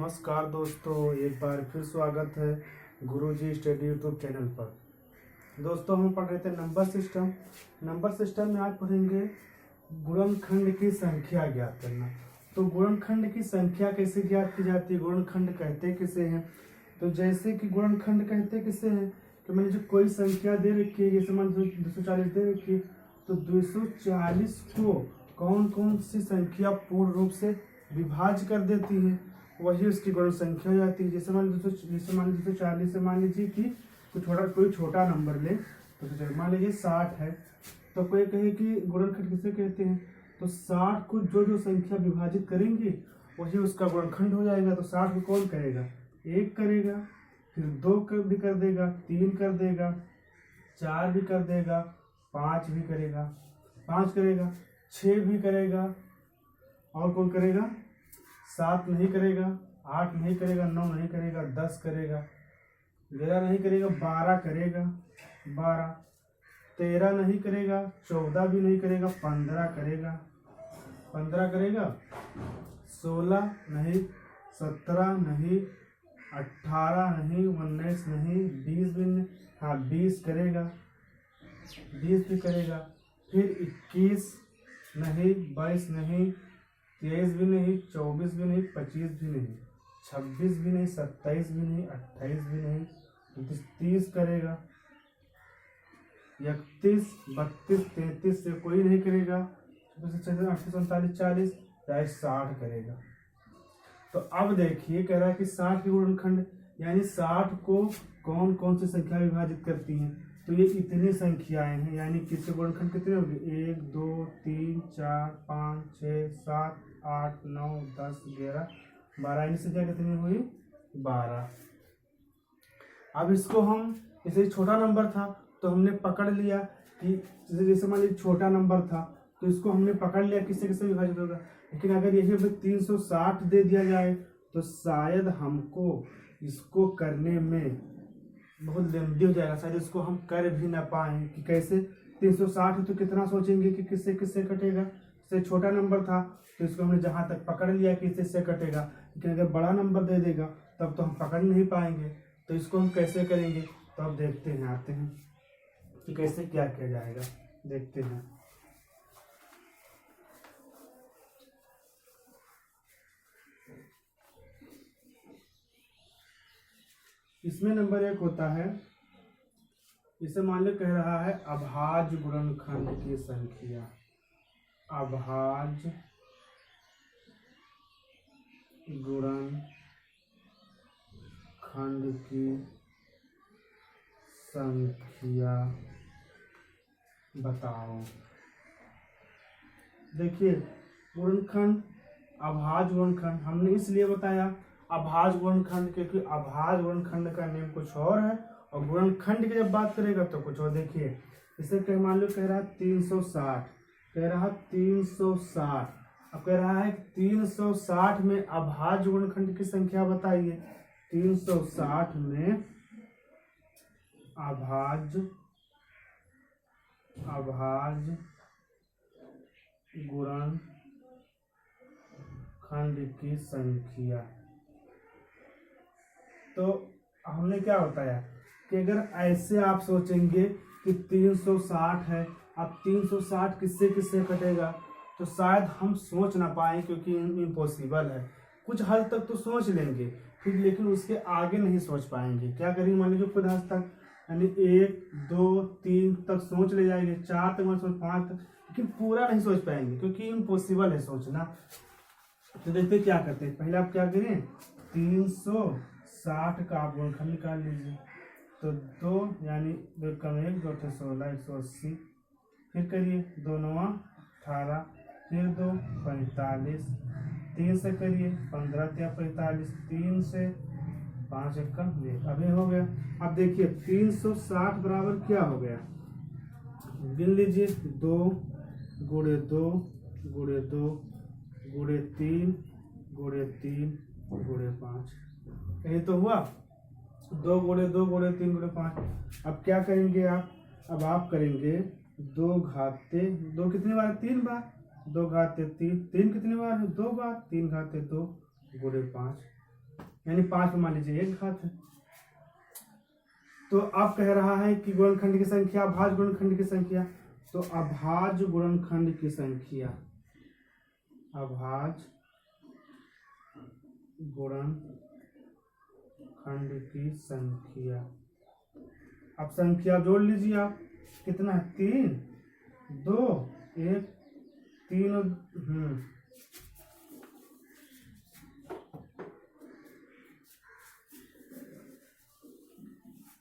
नमस्कार दोस्तों, एक बार फिर स्वागत है गुरुजी स्टडी यूट्यूब चैनल पर। दोस्तों, हम पढ़ रहे थे नंबर सिस्टम में आज पढ़ेंगे गुणनखंड की संख्या ज्ञात करना। तो गुणनखंड की संख्या कैसे ज्ञात की जाती है, गुणनखंड कहते किसे हैं। तो जैसे कि गुणनखंड कहते किसे हैं कि मैंने जो कोई संख्या दे रखी है, जैसे मान 240 दे रखी है, तो 240 को कौन कौन सी संख्या पूर्ण रूप से विभाज्य कर देती है, वही उसकी गुण संख्या हो जाती है। जैसे मान लीजिए 240 से मान लीजिए कि कोई छोटा नंबर ले, तो मान लीजिए 60 है, तो कोई कहे कि गुणनखंड किसे कहते हैं, तो 60 को जो जो संख्या विभाजित करेंगे वही उसका गुणनखंड हो जाएगा। तो 60 को कौन करेगा, 1 करेगा, फिर 2 भी कर देगा, 3 कर देगा, 4 भी कर देगा, 5 भी करेगा, 5 करेगा, 6 भी करेगा, और कौन करेगा, 7 नहीं करेगा, 8 नहीं करेगा, 9 नहीं करेगा, 10 करेगा, 11 नहीं करेगा, 12 करेगा, 12, 13 नहीं करेगा, 14 भी नहीं करेगा, 15 करेगा, 15 करेगा, 16 नहीं, 17 नहीं, 18 नहीं, 19 नहीं, 20 भी नहीं, हाँ 20 करेगा, 20 भी करेगा, फिर 21 नहीं, 22 नहीं, 23 भी नहीं, 24 भी नहीं, 25 भी नहीं, 26 भी नहीं, 27 भी नहीं, 28 भी नहीं, 30 करेगा, 31, 32, 33 से कोई नहीं करेगा, 38, 39, 40, 60 करेगा। तो अब देखिए कह रहा है कि 60 के गुणनखंड यानी 60 को कौन कौन सी संख्या विभाजित करती हैं, तो ये इतनी संख्याएं हैं, यानी किसके गुणनखंड कितने होंगे, 1 2 3 4 5 6 7 8 9 10 11 12, यानी संख्या कितनी हुई, 12। अब इसको हम, जैसे छोटा नंबर था तो हमने पकड़ लिया कि जैसे मान लीजिए छोटा नंबर था तो इसको हमने पकड़ लिया किससे किससे विभाजित होगा। लेकिन अगर यही 360 दे दिया जाए तो शायद हमको इसको करने में बहुत लेंदी हो जाएगा, शायद इसको हम कर भी ना पाए कि कैसे 360 है तो कितना सोचेंगे कि किससे किससे कटेगा। इससे छोटा नंबर था तो इसको हमने जहाँ तक पकड़ लिया कि इससे कटेगा, लेकिन अगर बड़ा नंबर दे देगा तब तो हम पकड़ नहीं पाएंगे। तो इसको हम कैसे करेंगे, तो अब देखते हैं, आते हैं कि कैसे क्या किया जाएगा, देखते हैं। इसमें नंबर 1 होता है, इसे मान लो कह रहा है अभाज्य गुणनखंड की संख्या, अभाज्य गुणनखंड की संख्या बताओ। देखिए गुणनखंड, अभाज्य गुणनखंड हमने इसलिए बताया अभाज्य गुणनखंड क्योंकि अभाज्य गुणनखंड का नेम कुछ और है और गुणनखंड की जब बात करेगा तो कुछ और। देखिए इसे कह मान लो कह रहा है 360, कह रहा है 360, अब कह रहा है 360 में अभाज्य गुणनखंड की संख्या बताइए। 360 में अभाज्य गुणनखंड की संख्या, तो हमने क्या बताया कि अगर ऐसे आप सोचेंगे कि 360 है, अब 360 किससे किससे कटेगा, तो शायद हम सोच ना पाए क्योंकि इम्पॉसिबल है। कुछ हद तक तो सोच लेंगे फिर, लेकिन उसके आगे नहीं सोच पाएंगे। क्या करेंगे, मान लीजिए खुद हद तक, यानी 1 2 3 तक सोच ले जाएंगे, 4 तक सोच, 5 तक, लेकिन पूरा नहीं सोच पाएंगे क्योंकि इम्पॉसिबल है सोचना। तो देखते क्या करते हैं, पहले आप क्या करें, 360 का आप गुणनखंड निकाल लीजिए। तो 2 यानी 2 कम 1 2 16 180, फिर करिए 2 9 18, फिर 2 45, 3 से करिए 15 या 45, 3 से 5 1 कम 1, अभी हो गया। अब देखिए 360 बराबर क्या हो गया, गिन लीजिए, 2 गुणे 2 गुणे 2 गुणे 3 गुणे 3 गुणे 5, यही तो हुआ। 2 गुणे 2 गुणे 3 गुणे 5। अब क्या करेंगे आप, अब आप करेंगे 2 घाते 2 कितनी बार, 3 बार, 2 घाते 3 कितनी बार है, 2 बार, 3 घाते 2 गुणे 5, यानी 5 पे मान लीजिए 1 घात है। तो अब कह रहा है कि गुणनखंड की संख्या, अभाज्य गुणनखंड की संख्या। तो अभाज्य गुणनखंड की संख्या, अभाज्य गुणनखंड की संख्या। अब संख्या जोड़ लीजिए आप, कितना है 3 2 1 3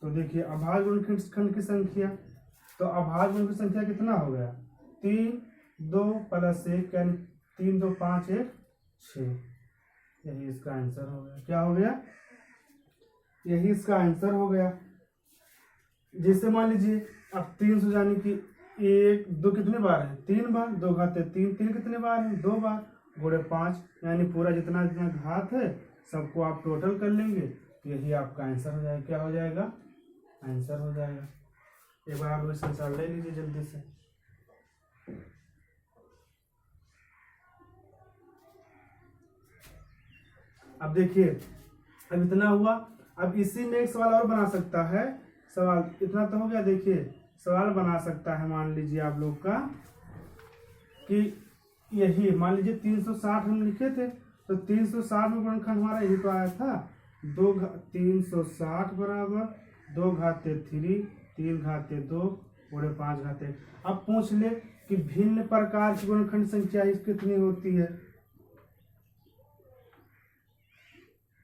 तो देखिए अभाज्य गुणनखंड की संख्या, तो अभाज्य गुणनखंड की संख्या कितना हो गया 3 2 प्लस 1 यानी 3 2 5 1 6। यही इसका आंसर हो गया। क्या हो गया? यही इसका आंसर हो गया। जैसे मान लीजिए अब 300 यानी कि 1 2 कितने बार है 3 बार, 2 घात 3 3 कितने बार है 2 बार, गुणे 5 यानी पूरा जितना जितना घात है सबको आप टोटल कर लेंगे, यही आपका आंसर हो जाएगा। क्या हो जाएगा? आंसर हो जाएगा। एक बार आप इसका आंसर ले लीजिए जल्दी से। अब देखिए अब इतना हुआ, अब इसी में एक सवाल और बना सकता है। सवाल इतना तो हो गया। देखिए सवाल बना सकता है, मान लीजिए आप लोग का कि यही मान लीजिए 360 हम लिखे थे, तो 360 में गुणनखंड हमारा यही तो आया था 360 बराबर 2 घाते 3 3 घाते 2 गुणे 5 घाते 1। अब पूछ ले कि भिन्न प्रकार की गुणनखंड संख्या कितनी होती है।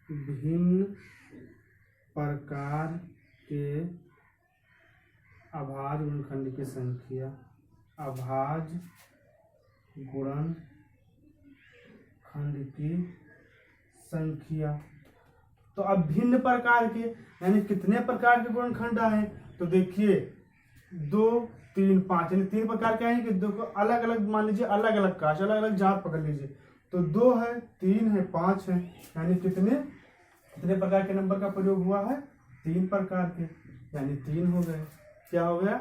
भिन्न प्रकार के अभाज्य गुणनखंड की संख्या, अभाज्य गुणनखंड की संख्या। तो अब भिन्न प्रकार के यानी कितने प्रकार के गुणनखंड आए, तो देखिए 2 3 5 यानी 3 प्रकार के आए कि दो को अलग अलग मान लीजिए, अलग अलग काश, अलग अलग जात पकड़ लीजिए। तो 2 है 3 है 5 है, यानी कितने प्रकार के नंबर का प्रयोग हुआ है 3 प्रकार के, यानी 3 हो गए। क्या हो गया?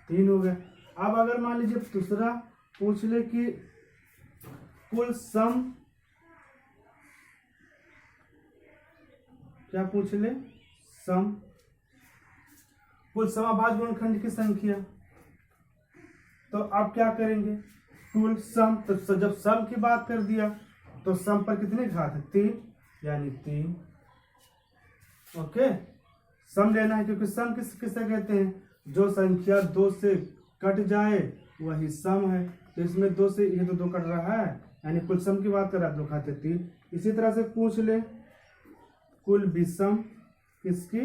3 हो गए। अब अगर मान लीजिए दूसरा पूछ ले कि कुल सम, क्या पूछ ले? सम, कुल सम अभाज्य गुणनखंड की संख्या। तो अब क्या करेंगे? कुल सम, तो जब सम की बात कर दिया तो सम पर कितने घात है 3 यानी 3। ओके, सम लेना है क्योंकि सम किससे कहते हैं? जो संख्या 2 से कट जाए वही सम है। तो इसमें 2 से ये तो 2 कट रहा है, यानी कुल सम की बात कर रहा है 2 घाते 3। इसी तरह से पूछ ले कुल विषम, किसकी?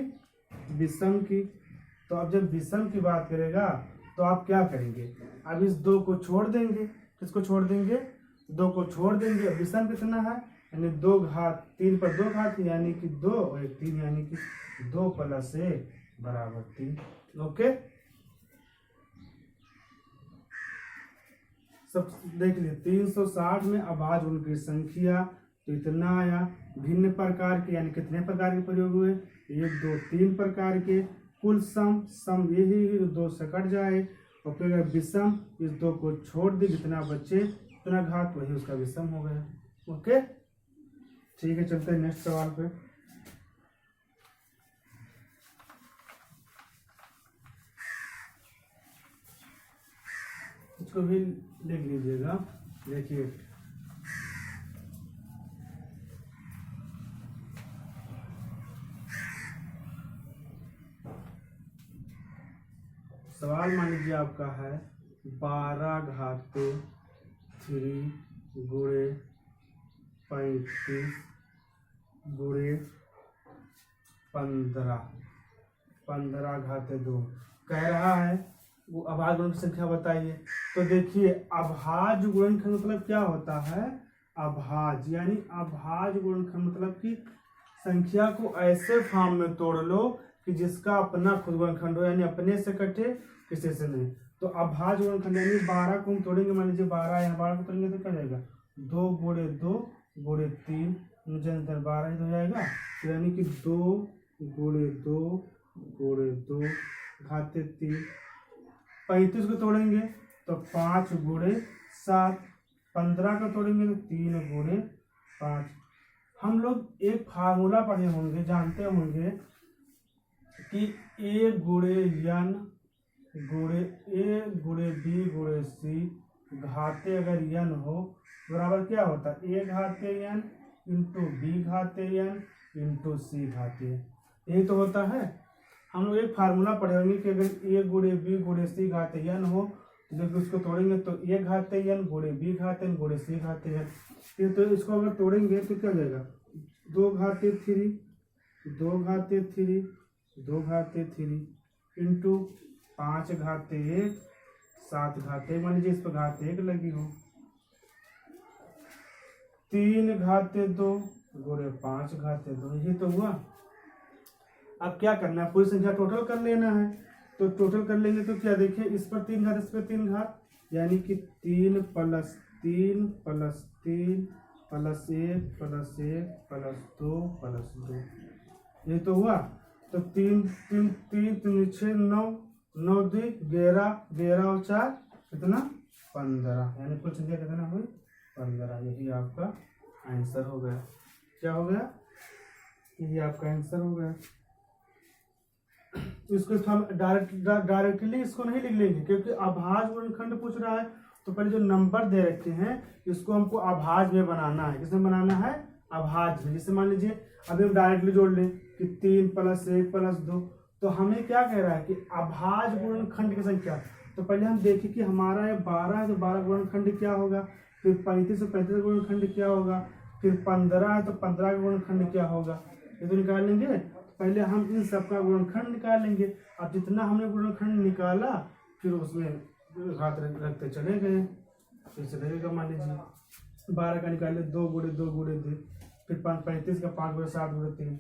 विषम की। तो अब जब विषम की बात करेगा तो आप क्या करेंगे? अब इस 2 को छोड़ देंगे। किसको छोड़ देंगे? 2 को छोड़ देंगे। विषम कितना है? यानी 2 घात 3 पर 2 घात यानी कि 2 और 1 3 यानी कि 2 प्लस 1 बराबर 3। ओके, सब देख लिए। 360 में अभाज्य गुणनखंड की संख्या तो इतना आया। भिन्न प्रकार के यानी कितने प्रकार के प्रयोग हुए? 1 2 3 प्रकार के। कुल सम, सम यही 2 से कट जाए, और फिर अगर विषम इस 2 को छोड़ दे, जितना बचे उतना घात वही उसका विषम हो गया। ओके, ठीक है, चलते हैं नेक्स्ट सवाल पे। इसको भी लिख लीजिएगा। देखिए सवाल मान लीजिए आपका है 12 घाते 3 गुणे 35 गुणे 15 घाते 2 कह रहा है वो अभाज्य गुणनखंड की संख्या बताइए। तो देखिए अभाज्य गुणनखंड मतलब क्या होता है? अभाज्य यानी अभाज्य गुणनखंड मतलब कि संख्या को ऐसे फॉर्म में तोड़ लो कि जिसका अपना खुद गुणनखंड हो, यानी अपने से कटे किसी से नहीं। तो अभाज्य गुणनखंड यानी 12 को हम तोड़ेंगे, मान लीजिए 12 यहाँ 12 को तोड़ेंगे तो क्या जाएगा 2 गुणे 2 गुणे 3 मुझे अंतर 12 ही हो जाएगा। तो यानी कि 2 गुणे 2 गुणे 2 घाते 3। 35 को तोड़ेंगे तो 5 गुणे 7। 15 को तोड़ेंगे तो 3 गुणे 5। हम लोग एक फार्मूला पढ़े होंगे, जानते होंगे कि ए गुणे यन गुणे ए गुणे बी गुणे सी घाते अगर यन हो बराबर क्या होता है, ए घाते यन इंटू बी घाते यन इंटू सी घाते यन, यही तो होता है। हम लोग एक फार्मूला पढ़े होंगे कि अगर ए गुणे बी गुणे सी घाते यन हो तो जब उसको तोड़ेंगे तो ए घाते यन गुणे बी घाते यन गुणे सी घाते यन, फिर तो इसको अगर तोड़ेंगे तो क्या हो जाएगा, 2 घाते 3 2 घाते 3 2 घाते 3 इंटू 5 घाते 1 7 घाते, मान लीजिए इस पर घाते 1 लगी हो, 3 घाते 2 गुणे 5 घाते 2, यही तो हुआ। अब क्या करना है, पूरी संख्या टोटल कर लेना है, तो टोटल कर लेंगे तो क्या देखिए, इस पर 3 घात इस पर 3 घात, यानी कि 3 plus 3 plus 3 plus 1 plus 1 plus 2 plus 2, ये तो हुआ। तो 3 3 3 3 6 9 9 2 11 11 और 4 कितना 15, यानी कुल संख्या कितना हुई 15, यही आपका आंसर हो गया। क्या हो गया, यही आपका आंसर हो गया। इसको हम डायरेक्टली इसको नहीं लिख लेंगे क्योंकि अभाज्य गुणनखंड पूछ रहा है, तो पहले जो नंबर दे रखे हैं इसको हमको अभाज्य में बनाना है। किसमें बनाना है, अभाज्य में। जैसे मान लीजिए अभी हम डायरेक्टली जोड़ लें कि 3 प्लस 1 प्लस 2, तो हमें क्या कह रहा है कि अभाज्य गुणनखंड की संख्या। तो पहले हम देखें कि हमारा ये 12 है तो 12 गुणनखंड क्या होगा, फिर 35 है 35 गुणनखंड क्या होगा, फिर 15 है तो 15 का गुणनखंड क्या होगा, ये तो निकाल लेंगे। पहले हम इन सब का गुणनखंड निकालेंगे। अब जितना हमने गुणनखंड निकाला फिर उसमें घात रखते चले गए, फिर चलेगा। मान लीजिए 12 का निकाले 2 गुणे 2 गुणे 2, फिर 35 का 5 गुणे 7 गुणे 3,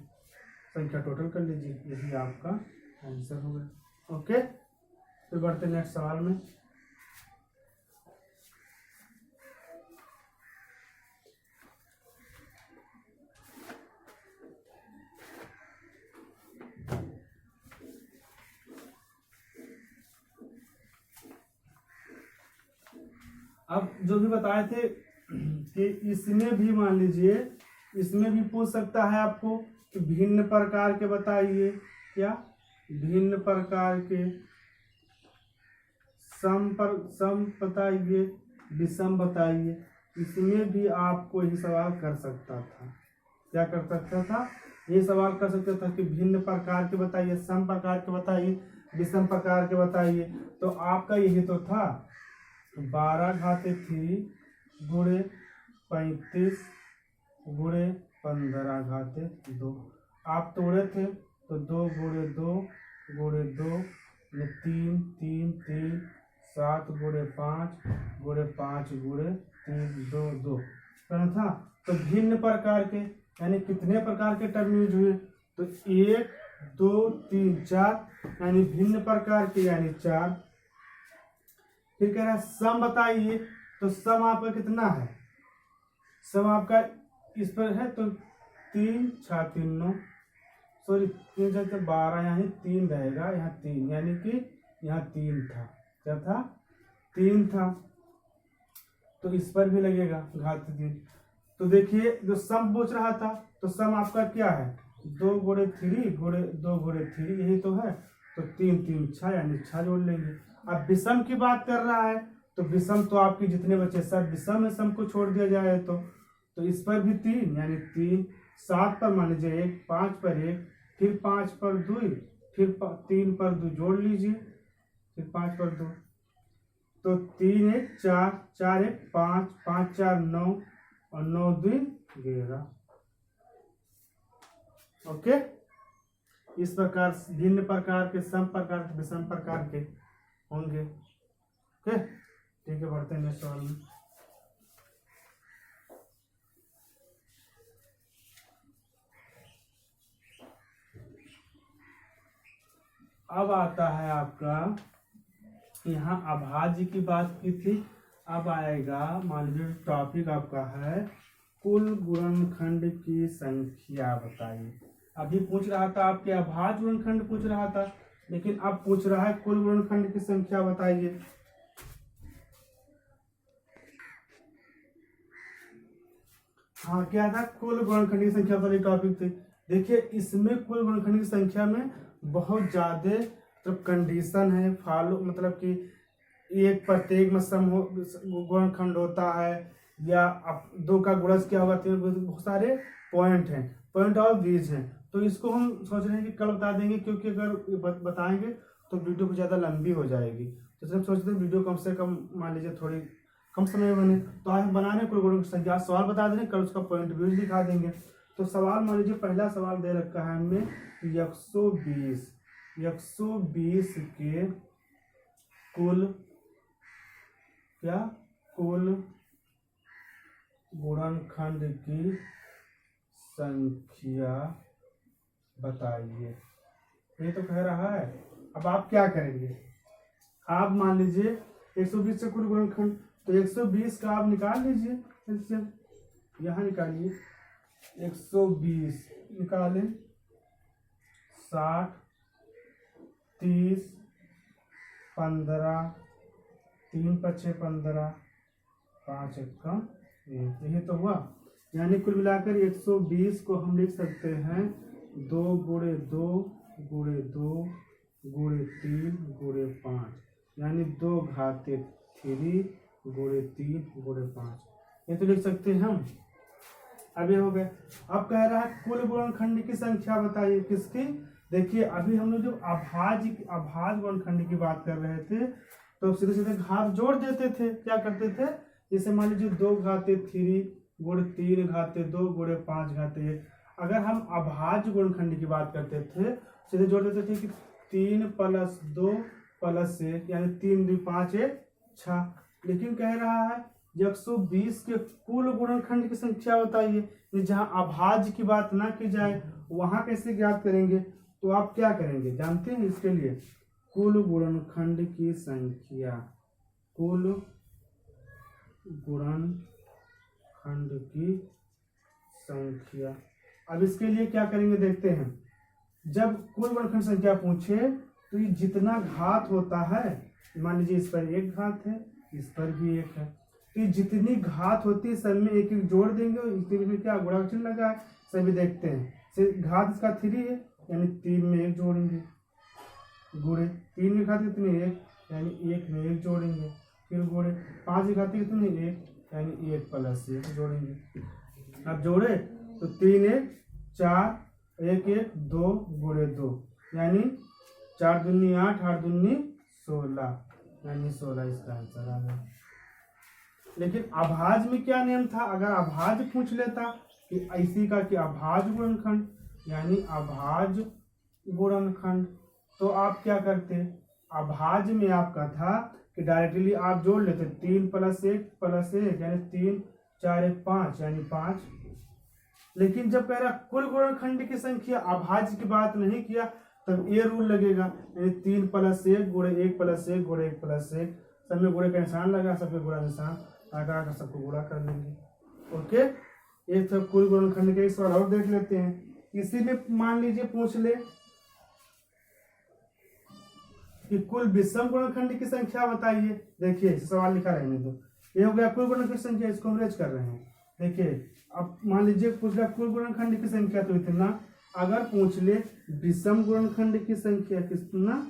संख्या टोटल कर लीजिए, यही आपका आंसर हो गया। ओके, फिर बढ़ते नेक्स्ट सवाल में। अब जो भी बताए थे कि इसमें भी मान लीजिए, इसमें भी पूछ सकता है आपको कि भिन्न प्रकार के बताइए, क्या भिन्न प्रकार के सम बताइए, विषम बताइए। इसमें भी आपको यही सवाल कर सकता था। क्या कर सकता था, ये सवाल कर सकता था कि भिन्न प्रकार के बताइए, सम प्रकार के बताइए, विषम प्रकार के बताइए। तो आपका यही तो था, 12 घाते 3 गुणे 35 गुणे 15 घाते 2। आप तोड़े थे तो 2 गुणे 2 गुणे 2 3 3 3 7 गुणे 5 गुणे 5 गुणे 3 2 2 करना था। तो भिन्न प्रकार के यानी कितने प्रकार के टर्म यूज हुए, तो 1 2 3 4 यानी भिन्न प्रकार के यानी 4। फिर कह रहा है सम बताइए, तो सम आपका कितना है, सम आपका इस पर है तो 3 6 3 9, सॉरी 3 6 12, यहाँ 3 रहेगा, यहाँ 3 यानी कि यहाँ 3 था। क्या था, 3 था, तो इस पर भी लगेगा घात 3। तो देखिए जो सम पूछ रहा था तो सम आपका क्या है, 2 गुणे 3 गुणे 2 गुणे 3, यही तो है। तो 3 3 6 यानी 6 जोड़ लेंगे। अब विषम की बात कर रहा है तो विषम तो आपके जितने बचे सब विषम है, सम को छोड़ दिया जाए तो इस पर भी 3 यानी 3, 7 पर मान लीजिए 1, 5 पर 1, फिर 5 पर 2, फिर 3 पर 2 जोड़ लीजिए, फिर 5 पर 2, तो 3 1 4 4 1 5 5 4 9 और 9 2 11। ओके, इस प्रकार भिन्न प्रकार के, सम प्रकार के, विषम प्रकार के होंगे। ओके, ठीक है, बढ़ते हैं नेक्स्ट सवाल में। अब आता है आपका, यहाँ अभाज्य की बात की थी, अब आएगा मान लीजिए टॉपिक आपका है कुल गुणनखंड की संख्या बताइए। अभी पूछ रहा था आपके अभाज्य गुणनखंड पूछ रहा था, लेकिन अब पूछ रहा है कुल गुणनखंड की संख्या बताइए। हाँ क्या था, कुल गुणनखंड की संख्या वाली टॉपिक थी। देखिए इसमें कुल गुणनखंड की संख्या में बहुत ज्यादा मतलब कंडीशन है फॉलो, मतलब कि एक प्रत्येक में सम हो गुणनखंड होता है या दो का गुणज क्या होगा, बहुत सारे पॉइंट हैं, पॉइंट ऑफ व्यूज हैं। तो इसको हम सोच रहे हैं कि कल बता देंगे, क्योंकि अगर बताएंगे तो वीडियो बहुत ज़्यादा लंबी हो जाएगी। तो इसलिए हम सोचते हैं वीडियो कम से कम मान लीजिए थोड़ी कम समय में बने। तो आज हम बना रहे हैं कुल गुणों की संख्या, सवाल बता देंगे, कल उसका पॉइंट व्यूज दिखा देंगे। तो सवाल मान लीजिए पहला सवाल दे रखा है हमें 120 के कुल क्या कुल गुणनखंड की संख्या बताइए, ये तो कह रहा है। अब आप क्या करेंगे, आप मान लीजिए 120 से कुल गुणनखंड, तो 120 का आप निकाल लीजिए, यहाँ निकालिए 120 निकालें, 60 30 15 3 5 15 5 1 यही तो हुआ। यानी कुल मिलाकर 120 को हम लिख सकते हैं 2 गुणे 2 गुणे 2 गुणे 3 गुणे 5, यानी 2 घाते 3 गुणे 3 गुणे 5, ये तो लिख सकते हैं हम। अब ये हो गए। अब कह रहा है कुल गुणनखंड की संख्या बताइए, किसकी। देखिए अभी हम लोग जब अभाज्य गुणनखंड की बात कर रहे थे तो सीधे सीधे घात जोड़ देते थे, क्या करते थे, जैसे मान लीजिए 2 घाते 3 गुणे 3 घाते 2 गुणे 5 घाते 1। अगर हम अभाज्य गुणनखंड की बात करते थे सीधे जोड़ देते थे कि 3 + 2 + 1, यानी 3 2 5 1 6। लेकिन कह रहा है 120 के कुल गुणनखंड की संख्या बताइए। जहाँ अभाज्य की बात ना की जाए वहां कैसे ज्ञात करेंगे, तो आप क्या करेंगे जानते हैं, इसके लिए कुल गुणनखंड की संख्या, कुल गुणनखंड की संख्या। अब इसके लिए क्या करेंगे देखते हैं। जब कुल गुणनखंड संख्या पूछे तो ये जितना घात होता है, मान लीजिए इस पर 1 घात है, इस पर भी 1 है, तो ये जितनी घात होती है सब में 1 1 जोड़ देंगे और इसके में क्या गुणा का चिन्ह लगा है, सभी देखते हैं। घात इसका 3 है, यानी 3 में 1 जोड़ेंगे, गुणे 3 में घात कितने 1, यानी 1 में 1 जोड़ेंगे, फिर गुणे 5 में घात कितने 1, यानी 1 + 1 जोड़ेंगे। अब जोड़े तो 3 1 4 1 1 2 गुणे 2, यानी 4 दूनी 8 8 दूनी 16, यानी 16 इसका आंसर आ गया। लेकिन अभाज्य में क्या नियम था, अगर अभाज्य पूछ लेता कि ऐसी का कि अभाज्य गुणनखंड, यानी अभाज्य गुणनखंड, तो आप क्या करते, अभाज्य में आपका था कि डायरेक्टली आप जोड़ लेते 3 + 1 + 1, यानी 3 4 1 5, यानी 5। लेकिन जब कह रहा कुल गुणनखंड की संख्या, अभाज्य की बात नहीं किया, तब ये रूल लगेगा, यानी 3 + 1 गुणे 1 + 1 गुणे 1 + 1, सब में गुणे का निशान लगा, सब में गुणा निशान लगा, सबको गुणा कर लेंगे। ओके, ये तो कुल गुणनखंड के सवाल और देख लेते हैं। इसी में मान लीजिए पूछ ले कि कुल विषम गुणनखंड की संख्या बताइए। देखिए सवाल लिखा रहने दो, ये हो गया कुल गुणनखंड की संख्या, इसको हम रेज कर रहे हैं। देखिए अब मान लीजिए पूछ लिया कुल गुणनखंड की संख्या, तो इतना। अगर पूछ ले विषम गुणनखंड की संख्या, कितना,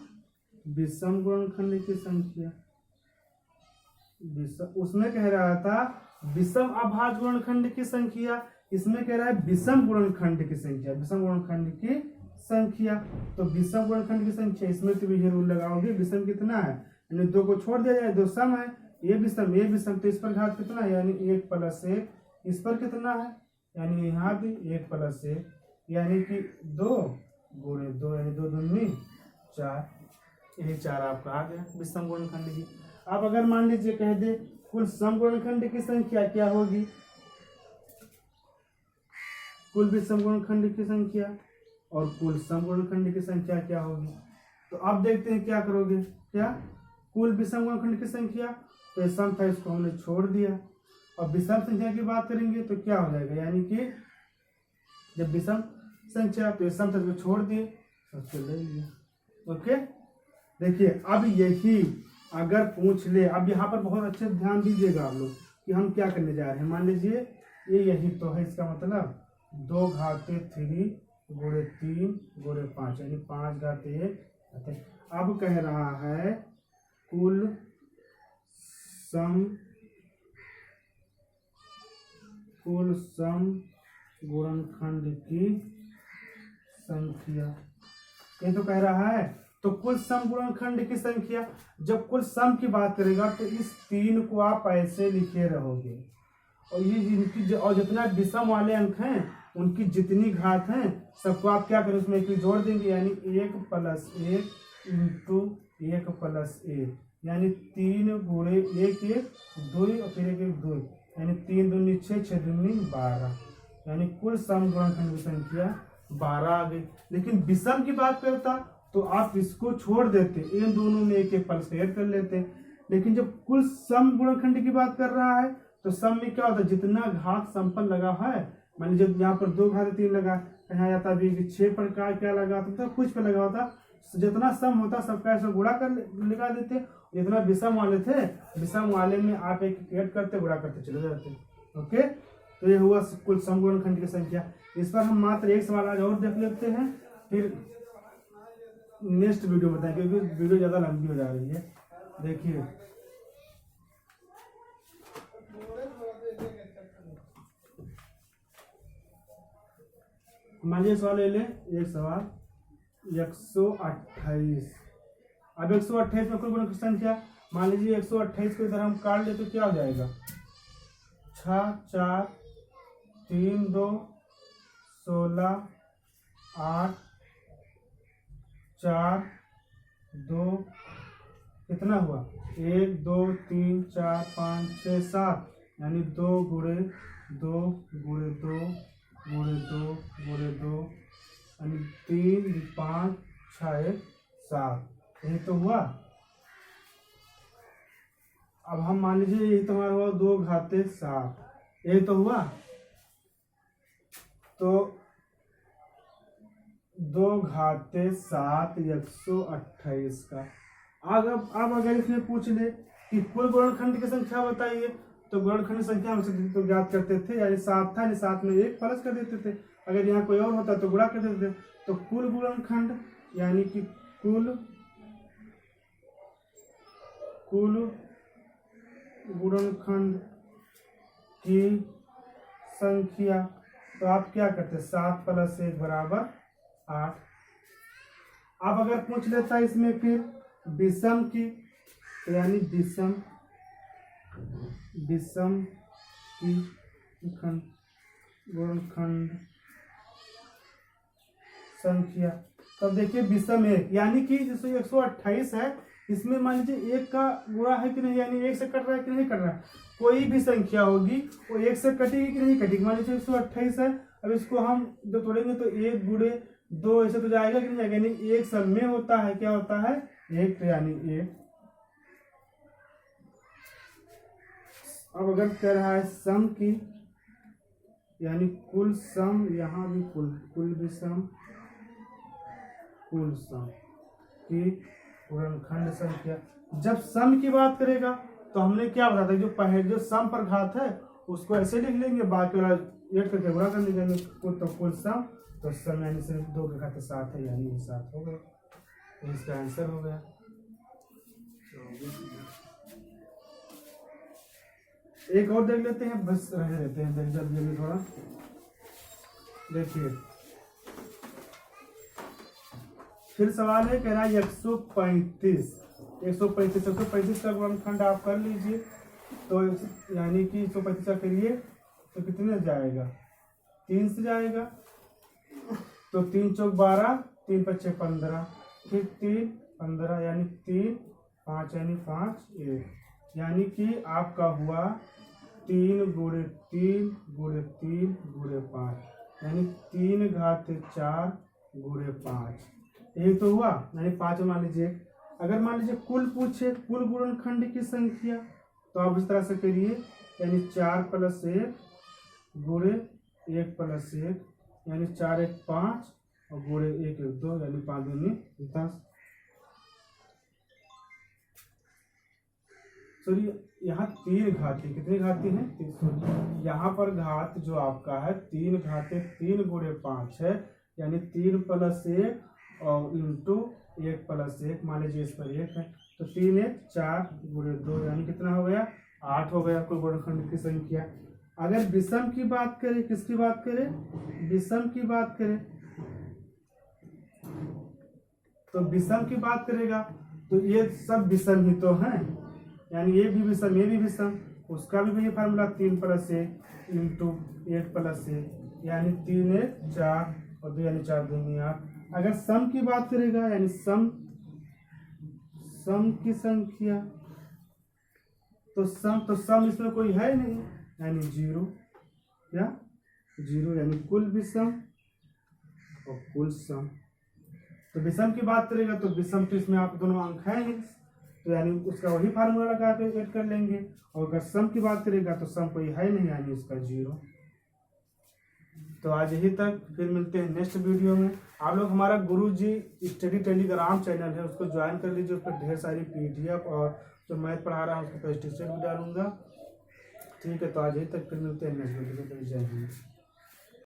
विषम गुणनखंड की संख्या, उसमें कह रहा था विषम अभाज्य गुणनखंड की संख्या, इसमें कह रहा है विषम गुणनखंड की संख्या, विषम गुणनखंड की संख्या। तो विषम गुणनखंड की संख्या, इसमें तो भी रूल लगाओगे, विषम कितना है, यानी 2 को छोड़ दिया जाए, 2 सम है, ये विषम, तो इस पर घात कितना है, यानी 1 + 1, इस पर कितना है, यानी यहाँ भी 1 + 1, यानी कि 2 गुणे 2, यानी 2 दूनी 4, यही 4 आपका आ गया विषम गुणनखंड की। अब अगर मान लीजिए कह दे कुल सम गुणनखंड की संख्या क्या होगी, कुल विषम गुणनखंड की संख्या और कुल सम गुणनखंड की संख्या क्या होगी। तो अब देखते हैं क्या करोगे, क्या कुल विषम गुणनखंड की संख्या, तो ये सम था, इसको हमने छोड़ दिया, और विषम संख्या की बात करेंगे तो क्या हो जाएगा, यानी कि जब विषम संख्या तो ये सम था, छोड़ दिए, उसको ले लिया। ओके, देखिए अब यही अगर पूछ ले, अब यहाँ पर बहुत अच्छे ध्यान दीजिएगा आप लोग कि हम क्या करने जा रहे हैं। मान लीजिए ये यही तो है इसका मतलब। 2 घाते 3 गुणे 3 गुणे 5 यानी 5 घाते 1। अब कह रहा है कुल सम गुणनखंड की संख्या। ये तो कह रहा है तो कुल सम गुणनखंड की संख्या। जब कुल सम की बात करेगा तो इस 3 को आप ऐसे लिखे रहोगे और ये जिनकी और जितना विषम वाले अंक हैं उनकी जितनी घात हैं सबको आप क्या करें उसमें एक जोड़ देंगे यानी 1 + 1 इंटू 1 + 1 यानी 3 गुणे 1 1 2 और फिर 1 1 2 यानी 3 दूनी 6 6 दूनी 12 यानी कुल सम गुणनखंड की संख्या 12 आ गई। लेकिन विषम की बात करता तो आप इसको छोड़ देते, इन दोनों में 1 1 प्लस ऐड कर लेते। लेकिन जब कुल सम गुणनखंड की बात कर रहा है तो सम में क्या होता है जितना घात सम पर लगा है, मान लीजिए यहाँ पर 2 घात 3 लगा, यहाँ जाता अभी 6 पर क्या लगा तो कुछ पे लगा होता, जितना सम होता सबका ऐसा गुणा कर लगा देते। जितना विषम वाले थे विषम वाले में आप एक ऐड करते गुणा करते चले जाते। ओके, तो ये हुआ कुल सम गुणनखंड की संख्या। इस पर हम मात्र एक सवाल आज और देख लेते हैं, फिर नेक्स्ट वीडियो बताएं क्योंकि वीडियो ज़्यादा लंबी हो जा रही है। देखिए मान लीजिए सवाल ले लें, एक सवाल 128। अब 128 में कुल गुणनखंड की संख्या, मान लीजिए 128 को इधर हम काट ले तो क्या हो जाएगा 6 4 3 2 16 8 4 2 कितना हुआ 1 2 3 4 5 6 7 यानी 2 गुणे 2 गुणे 2 गुणे 2 गुणे 2 यानी 3 5 6 7 यही तो हुआ। अब हम मान लीजिए यही तो हमारा हुआ 2 घाते 7 यही तो हुआ। तो 2 घाते 7 128 का। अब अगर इसमें पूछ ले कि कुल गुणनखंड की संख्या बताइए तो गुणनखंड संख्या हम तो ज्ञात करते थे यानी 7 था, यानी 7 में 1 प्लस कर देते थे। अगर यहाँ कोई और होता तो गुणा कर देते थे। तो कुल गुणनखंड यानी कि कुल गुणनखंड की संख्या, तो आप क्या करते 7 + 1 = 8। अब अगर पूछ लेता इसमें फिर विषम की, यानी विषम की गुणनखंड संख्या, तब देखिए विषम 1 यानी कि जैसे 128 है इसमें मान लीजिए 1 का गुणा है कि नहीं, यानी 1 से कट रहा है कि नहीं कट रहा है। कोई भी संख्या होगी वो 1 से कटेगी कि नहीं कटेगी। मान लीजिए 128 है, अब इसको हम जो तोड़ेंगे तो 1 गुणे 2 ऐसे तो जाएगा कि नहीं जाएगा, यानी 1 सब में होता है क्या होता है 1, यानी 1। अब अगर कह रहा है सम की यानी कुल सम, यहाँ भी कुल विषम कुल सम की गुणनखंड संख्या। जब सम की बात करेगा तो हमने क्या बताया था, जो पहले जो सम पर घात है उसको ऐसे लिख लेंगे, बाकी वाला 1 करके गुणा कर लेंगे तो कुल सम, तो सम यानी सिर्फ 2 के घात 7 है यानी 7 हो गया। तो इसका आंसर हो गया। एक और देख लेते हैं, बस रह लेते हैं देख जल्दी थोड़ा। देखिए फिर सवाल है, कह रहा है 135 का गुणनखंड आप कर लीजिए। तो यानी कि 135 का करिए तो कितने जाएगा 3 से जाएगा, तो 3 चौक 12 3 5 15 फिर 3 15 यानी 3 5 यानी 5 1 यानी कि आपका हुआ 3 गुणे 3 गुणे 3 गुणे 5 यानी 3 घात 4 गुणे 5 यही तो हुआ। यानी 5 मान लीजिए। अगर मान लीजिए कुल पूछे कुल गुणनखंड की संख्या तो आप इस तरह से करिए, यानी 4 + 1 गुणे 1 + 1 यानी 4 1 5 और गुणे 1 1 2 यानी 5 दूनी 10। सॉरी यहाँ 3 घाती, कितनी घाती है? 3। यहाँ पर घात जो आपका है 3 घाते 3 गुणे 5 है, यानी 3 + 1 और इंटू 1 + 1, मान लीजिए इस पर 1 है, तो 3 1 4 गुणे 2 यानी कितना हो गया? 8 हो गया कुल गुणनखंड की संख्या। अगर विषम की बात करें, किसकी बात करें? विषम की बात करें, तो विषम की बात करेगा तो ये सब विषम ही तो हैं, यानी ये भी विषम, ये भी विषम, उसका भी वही फार्मूला 3 + 1 इंटू 1 + 1, यानी 3 1 4 और 2 यानी 4 दूनी 8। अगर सम की बात करेगा, यानी सम की संख्या, तो सम इसमें कोई है नहीं, यानी 0 या 0, यानी कुल विषम और कुल सम। तो विषम की बात करेगा तो विषम तो इसमें आप दोनों अंक हैं ही, तो यानी उसका वही फार्मूला लगा के ऐड कर लेंगे। और अगर सम की बात करेगा तो सम कोई है नहीं, यानी उसका 0। तो आज यही तक, फिर मिलते हैं नेक्स्ट वीडियो में। आप लोग हमारा गुरुजी स्टडी टेलीग्राम चैनल है, उसको ज्वाइन कर लीजिए, उस पर ढेर सारी PDF और जो मैथ पढ़ा रहा हूँ उसको प्रेस्टेशन भी डालूंगा। ठीक है, तो आज यही तक, फिर मिलते हैं नेक्स्ट वीडियो में। जय हिंद।